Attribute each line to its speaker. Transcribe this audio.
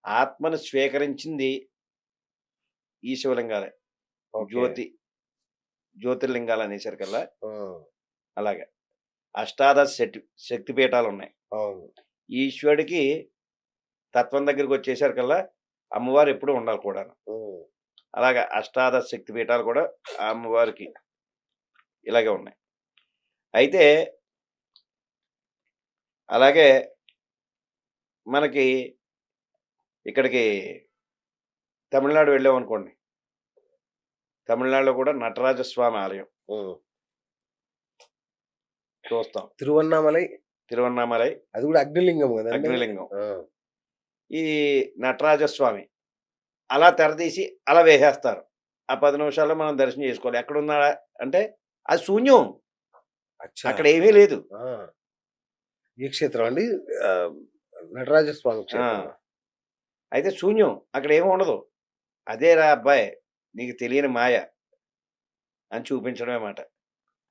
Speaker 1: ఆత్మను స్వీకరించింది ఈ శివలింగాలే.
Speaker 2: ఓకే.
Speaker 1: జ్యోతి జ్యోతిర్లింగాలనేసరికల్లా
Speaker 2: ఆ!
Speaker 1: అలాగా. అష్టాదశ శక్తి పీఠాలున్నాయి.
Speaker 2: అవును.
Speaker 1: ఈశ్వరుడికి తత్వం దగ్గరికొచ్చేసరికల్లా అమ్మవారు ఎప్పుడూ ఉండాలి కూడాను.
Speaker 2: హ్మ్.
Speaker 1: అలాగా అష్టాదశ శక్తి పీఠాలు కూడా ఆ అమ్మవారికి ఇలాగే ఉన్నాయి. అయితే అలాగే మనకి ఇక్కడికి తమిళనాడు వెళ్ళామనుకోండి. తమిళనాడులో కూడా నటరాజస్వామి ఆలయం
Speaker 2: హ్మ్.
Speaker 1: చూస్తాం.
Speaker 2: తిరువన్నామలై
Speaker 1: తిరువన్నామలై,
Speaker 2: అది గూడా అగ్నిలింగం గదండీ!
Speaker 1: అగ్నిలింగం.
Speaker 2: ఆ!
Speaker 1: ఈ నటరాజస్వామి అలా తెరదీసి అలా వేసేస్తారు. ఆ 10 నిమిషాల్లో మనం దర్శనం చేసుకోవాలి. ఎక్కడున్నాడా అంటే అది శూన్యం.
Speaker 2: అచ్చా!
Speaker 1: అక్కడేమీ లేదు.
Speaker 2: ఆ! ఏ క్షేత్రం అండి? ఆహ్, నటరాజస్వామి
Speaker 1: ఆ!
Speaker 2: క్షేత్రం.
Speaker 1: అయితే శూన్యం. అక్కడేమి ఉండదు. అదేరా అబ్బాయి నీకు తెలియని మాయ అని చూపించడమే మాట.